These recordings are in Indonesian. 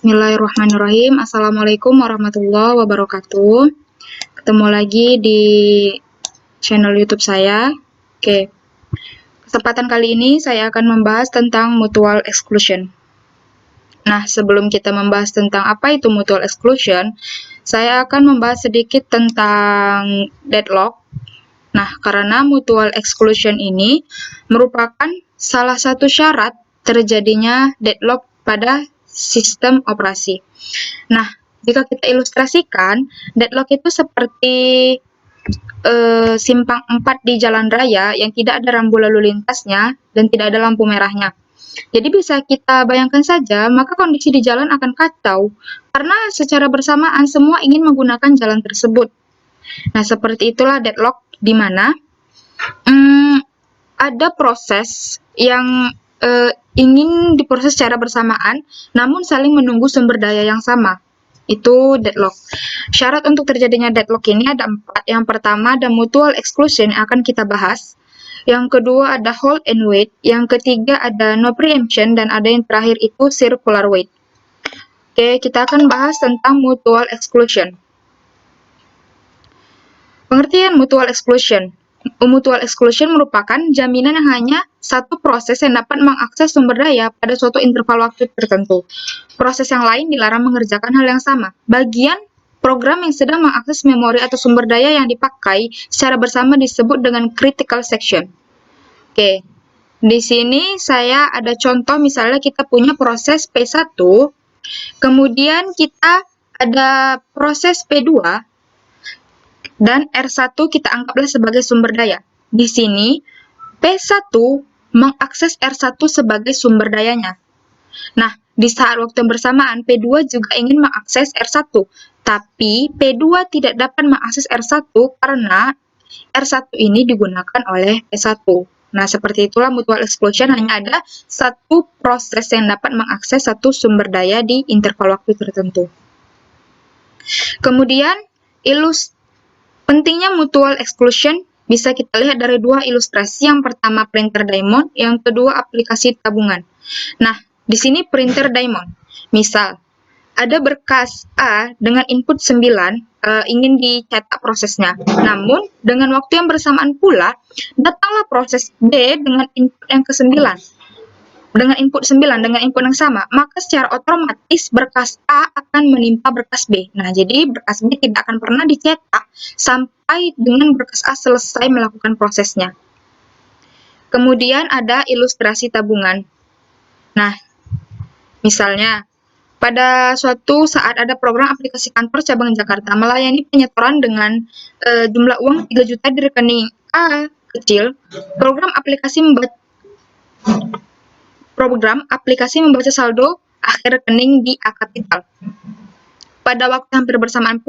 Bismillahirrahmanirrahim. Assalamualaikum warahmatullahi wabarakatuh. Ketemu lagi di channel YouTube saya. Oke, kesempatan kali ini saya akan membahas tentang mutual exclusion. Nah, sebelum kita membahas tentang apa itu mutual exclusion, saya akan membahas sedikit tentang deadlock. Nah, karena mutual exclusion ini merupakan salah satu syarat terjadinya deadlock pada sistem operasi. Nah, jika kita ilustrasikan, deadlock itu seperti simpang 4 di jalan raya yang tidak ada rambu lalu lintasnya dan tidak ada lampu merahnya. Jadi bisa kita bayangkan saja, maka kondisi di jalan akan kacau karena secara bersamaan semua ingin menggunakan jalan tersebut. Nah, seperti itulah deadlock di mana ada proses yang ingin diproses secara bersamaan, namun saling menunggu sumber daya yang sama. Itu deadlock. Syarat untuk terjadinya deadlock ini ada 4. Yang pertama ada mutual exclusion yang akan kita bahas. Yang kedua ada hold and wait. Yang ketiga ada no preemption. Dan ada yang terakhir itu circular wait. Oke, kita akan bahas tentang mutual exclusion. Pengertian mutual exclusion. Mutual exclusion merupakan jaminan yang hanya satu proses yang dapat mengakses sumber daya pada suatu interval waktu tertentu. Proses yang lain dilarang mengerjakan hal yang sama. Bagian program yang sedang mengakses memori atau sumber daya yang dipakai secara bersama disebut dengan critical section. Oke, di sini saya ada contoh, misalnya kita punya proses P1, kemudian kita ada proses P2, dan R1 kita anggaplah sebagai sumber daya. Di sini, P1 mengakses R1 sebagai sumber dayanya. Nah, di saat waktu yang bersamaan, P2 juga ingin mengakses R1. Tapi, P2 tidak dapat mengakses R1 karena R1 ini digunakan oleh P1. Nah, seperti itulah mutual exclusion, hanya ada satu proses yang dapat mengakses satu sumber daya di interval waktu tertentu. Kemudian, pentingnya mutual exclusion bisa kita lihat dari dua ilustrasi. Yang pertama printer diamond, yang kedua aplikasi tabungan. Nah, di sini printer diamond. Misal, ada berkas A dengan input 9 ingin dicetak prosesnya. Namun, dengan waktu yang bersamaan pula, datanglah proses B dengan input yang ke-9. Dengan input 9, dengan input yang sama, maka secara otomatis berkas A akan menimpa berkas B. Nah, jadi berkas B tidak akan pernah dicetak sampai dengan berkas A selesai melakukan prosesnya. Kemudian ada ilustrasi tabungan. Nah, misalnya, pada suatu saat ada program aplikasi kantor cabang Jakarta melayani penyetoran dengan jumlah uang 3 juta di rekening A kecil. Program aplikasi membaca saldo akhir rekening di A kapital. Pada waktu hampir bersamaan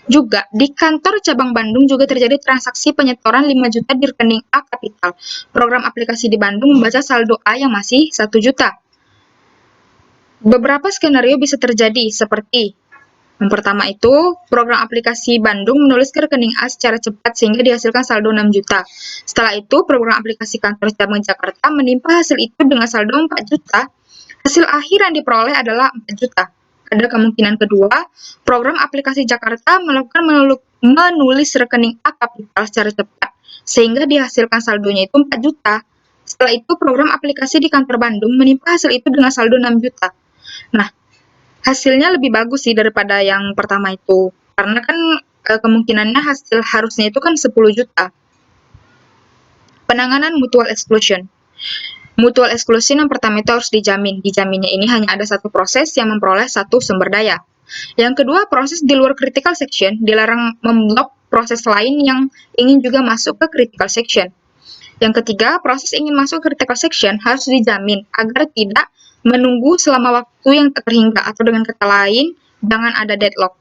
juga di kantor cabang Bandung juga terjadi transaksi penyetoran 5 juta di rekening A kapital. Program aplikasi di Bandung membaca saldo A yang masih 1 juta. Beberapa skenario bisa terjadi seperti yang pertama itu, program aplikasi Bandung menulis ke rekening A secara cepat sehingga dihasilkan saldo 6 juta. Setelah itu, program aplikasi kantor cabang Jakarta menimpa hasil itu dengan saldo 4 juta. Hasil akhir yang diperoleh adalah 4 juta. Ada kemungkinan kedua, program aplikasi Jakarta melakukan menulis rekening A kapital secara cepat sehingga dihasilkan saldonya itu 4 juta. Setelah itu, program aplikasi di kantor Bandung menimpa hasil itu dengan saldo 6 juta. Nah, hasilnya lebih bagus sih daripada yang pertama itu. Karena kan kemungkinannya hasil harusnya itu kan 10 juta. Penanganan mutual exclusion. Mutual exclusion yang pertama itu harus dijamin. Dijaminnya ini hanya ada satu proses yang memperoleh satu sumber daya. Yang kedua, proses di luar critical section dilarang memblok proses lain yang ingin juga masuk ke critical section. Yang ketiga, proses ingin masuk ke critical section harus dijamin agar tidak menunggu selama waktu yang tak terhingga, atau dengan kata lain, jangan ada deadlock.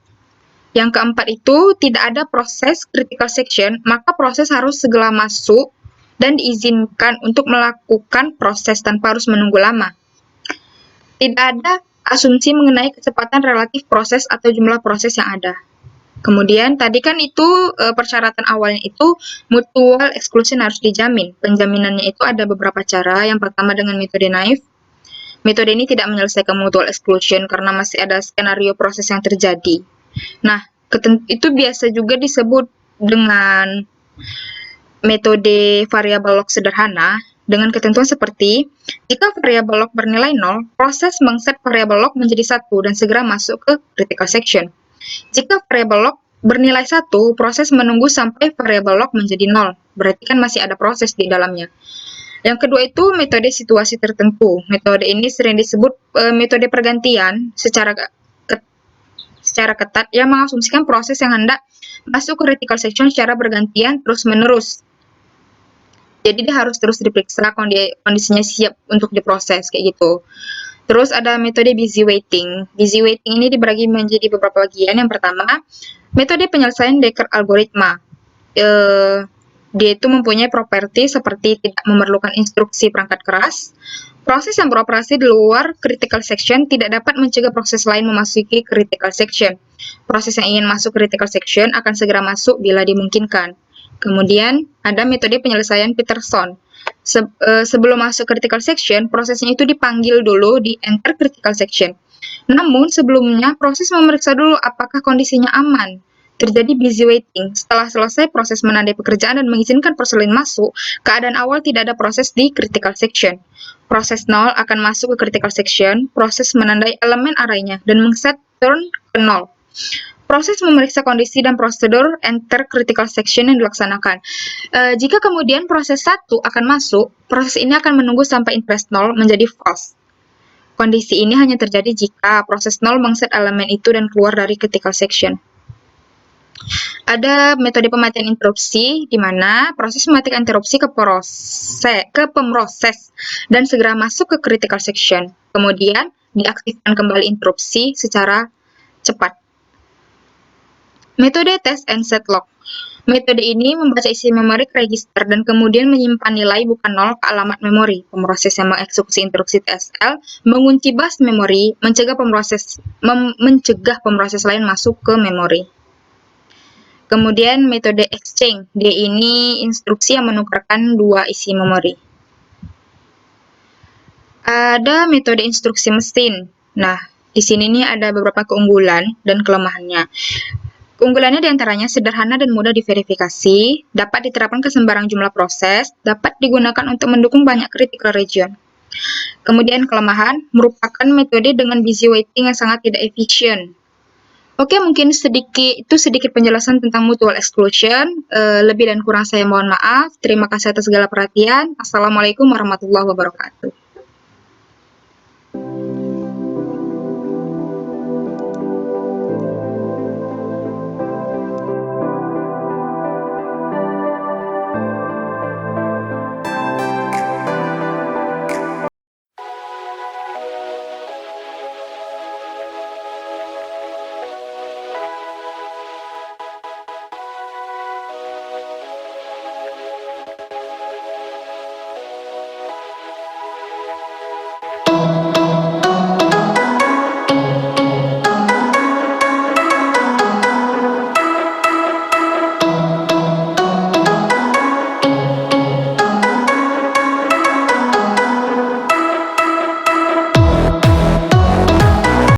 Yang keempat itu, tidak ada proses critical section, maka proses harus segera masuk dan diizinkan untuk melakukan proses tanpa harus menunggu lama. Tidak ada asumsi mengenai kecepatan relatif proses atau jumlah proses yang ada. Kemudian tadi kan itu persyaratan awalnya itu mutual exclusion harus dijamin. Penjaminannya itu ada beberapa cara. Yang pertama dengan metode naive. Metode ini tidak menyelesaikan mutual exclusion karena masih ada skenario proses yang terjadi. Nah, itu biasa juga disebut dengan metode variabel log sederhana dengan ketentuan seperti jika variabel log bernilai 0, proses mengset variabel log menjadi 1 dan segera masuk ke critical section. Jika variabel log bernilai 1, proses menunggu sampai variabel log menjadi 0. Berarti kan masih ada proses di dalamnya. Yang kedua itu metode situasi tertentu. Metode ini sering disebut metode pergantian secara ketat yang mengasumsikan proses yang hendak masuk ke critical section secara bergantian terus-menerus. Jadi dia harus terus diperiksa kondisinya siap untuk diproses kayak gitu. Terus ada metode busy waiting. Busy waiting ini dibagi menjadi beberapa bagian. Yang pertama, metode penyelesaian Descartes algoritma. Dia itu mempunyai properti seperti tidak memerlukan instruksi perangkat keras. Proses yang beroperasi di luar critical section tidak dapat mencegah proses lain memasuki critical section. Proses yang ingin masuk critical section akan segera masuk bila dimungkinkan. Kemudian ada metode penyelesaian Peterson. Sebelum masuk critical section, prosesnya itu dipanggil dulu di enter critical section. Namun sebelumnya proses memeriksa dulu apakah kondisinya aman. Terjadi busy waiting. Setelah selesai proses menandai pekerjaan dan mengizinkan proses lain masuk, keadaan awal tidak ada proses di critical section. Proses 0 akan masuk ke critical section, proses menandai elemen arraynya dan mengset turn ke 0. Proses memeriksa kondisi dan prosedur enter critical section yang dilaksanakan. Jika kemudian proses 1 akan masuk, proses ini akan menunggu sampai interest 0 menjadi false. Kondisi ini hanya terjadi jika proses 0 mengset elemen itu dan keluar dari critical section. Ada metode pematian interupsi, di mana proses mematikan interupsi ke pemroses dan segera masuk ke critical section. Kemudian diaktifkan kembali interupsi secara cepat. Metode test and set log. Metode ini membaca isi memori ke register dan kemudian menyimpan nilai bukan 0 ke alamat memori. Pemroses yang mengeksekusi instruksi TSL mengunci bus memori, mencegah pemroses lain masuk ke memori. Kemudian metode exchange, dia ini instruksi yang menukarkan dua isi memori. Ada metode instruksi mesin. Nah, di sini nih ada beberapa keunggulan dan kelemahannya. Keunggulannya diantaranya sederhana dan mudah diverifikasi, dapat diterapkan ke sembarang jumlah proses, dapat digunakan untuk mendukung banyak critical region. Kemudian kelemahan, merupakan metode dengan busy waiting yang sangat tidak efisien. Oke, mungkin sedikit penjelasan tentang mutual exclusion. Lebih dan kurang saya mohon maaf. Terima kasih atas segala perhatian. Assalamualaikum warahmatullahi wabarakatuh.